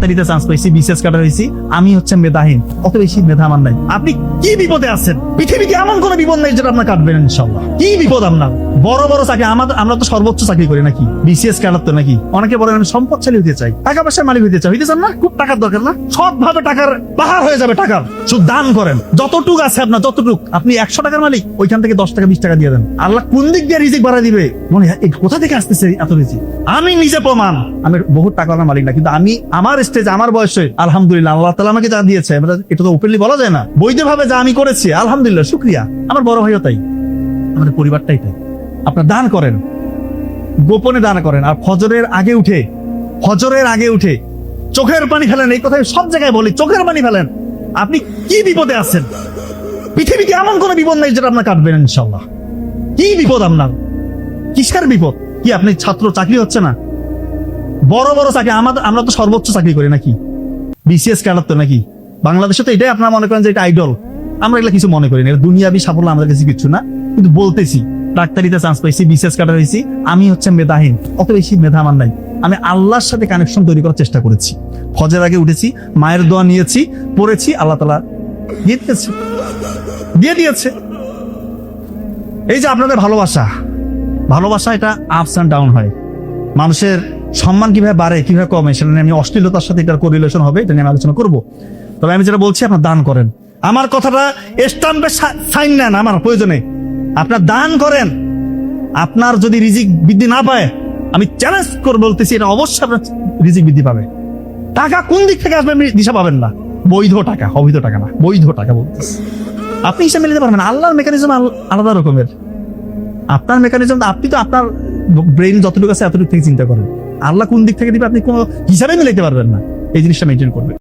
ডাক্তারিতে chance পাইছি, BCS কাটার হয়েছি, আমি হচ্ছে মেধাহীন, অত বেশি মেধা আমার নাই। আপনি কি বিপদে আছেন? পৃথিবীতে এমন কোন বিপদ নাই যেটা আপনার কাটবেন ইনশাল্লাহ। কি বিপদ আপনার? বড় বড় চাকরি, আমরা তো সর্বোচ্চ চাকরি করি নাকি? বিসিএস কাটার তো নাকি? অনেকে বলে আমি সম্পদশালী হতে চাই, টাকা পয়সার মালিক হতে চাই, হইতে চান না? খুব টাকার দরকার না? সৎভাবে টাকার পাহাড় হয়ে যাবে টাকার। শুধু দান করেন, যতটুক আছে আপনার, যতটুক আপনি 100 টাকার মালিক, ওইখান থেকে 10 টাকা 20 টাকা দিয়ে দেন। আল্লাহ কোন দিক দিয়ে রিজিক বাড়ায় দিবে মনে হয়, কোথা থেকে আসতেছে এত রিজিক? আমি নিজে প্রমাণ, আমি বহু টাকার মালিক না, কিন্তু আমি আমার স্টেজে, আমার বয়সে আলহামদুলিল্লাহ আল্লাহ তাআলা আমাকে যা দিয়েছে, এটা তো ওপেনলি বলা যায় না, বৈধভাবে যা আমি করেছি আলহামদুলিল্লাহ, শুকরিয়া। আমার বড় ভাইও তাই, আমাদের পরিবারটাই তাই। আপনার দান করেন, গোপনে দান করেন, আর ফজরের আগে উঠে চোখের পানি ফেলেন। এই কথাই সব জায়গায় বলি, চোখের পানি ফেলেন। আপনি কি বিপদে আছেন? পৃথিবীতে এমন কোন বিপদ নেই যেটা আপনার কাটবেন ইনশাল্লাহ। কি বিপদ আপনার? কিসের বিপদ? কি আপনি ছাত্র, চাকরি হচ্ছে না? বড় বড় চাকরি, আমরা তো সর্বোচ্চ চাকরি করি নাকি? বিসিএস কাটার তো নাকি? বাংলাদেশে তো এটাই আপনারা মনে করেন যে এটা আইডল। আমরা এগুলো কিছু মনে করি না, দুনিয়াবি সাফল্য আমাদের কাছে কিছু না। কিন্তু বলতেছি, ডাক্তারিতে চান্স পাইছি, বিসিএস কাটার হয়েছি, আমি হচ্ছে মেধাহীন, অত বেশি মেধা আমার নাই। আমি আল্লাহর সাথে কানেকশন তৈরি করার চেষ্টা করেছি। ফজর আগে উঠেছি, মায়ের দোয়া নিয়েছি, পড়েছি, আল্লাহ তাআলা দিয়ে দিয়েছে। এই যে আপনাদের ভালোবাসা এটা আপস এন্ড ডাউন হয়। মানুষের সম্মান কিভাবে বাড়ে, কিভাবে কমে, সেটা নিয়ে আমি অশ্লীলতার সাথে এটার কোরিলেশন হবে, এটা নিয়ে আমি আলোচনা করবো। তবে আমি যেটা বলছি, আপনার দান করেন। আমার কথাটা স্টাম্পে সাইন নেন, আমার প্রয়োজনে আপনার দান করেন। আপনার যদি রিজিক বৃদ্ধি না পায়, আমি চ্যালেঞ্জ করে বলতেছি, এটা অবশ্যই আপনার রিজিক বৃদ্ধি পাবে। টাকা কোন দিক থেকে আসবে আপনি দিশা পাবেন না। বৈধ টাকা, অবৈধ টাকা না, বৈধ টাকা বলতেছি। আপনি হিসাব নিতে পারবেন। আল্লাহর মেকানিজম আলাদা রকমের। আপনার মেকানিজম, আপনি তো আপনার ব্রেইন যতটুকু আছে এতটুকু থেকে চিন্তা করেন। আল্লাহ কোন দিক থেকে দিবে আপনি কোনো হিসাবে মিলাইতে পারবেন না। এই জিনিসটা মেনটেন করবে।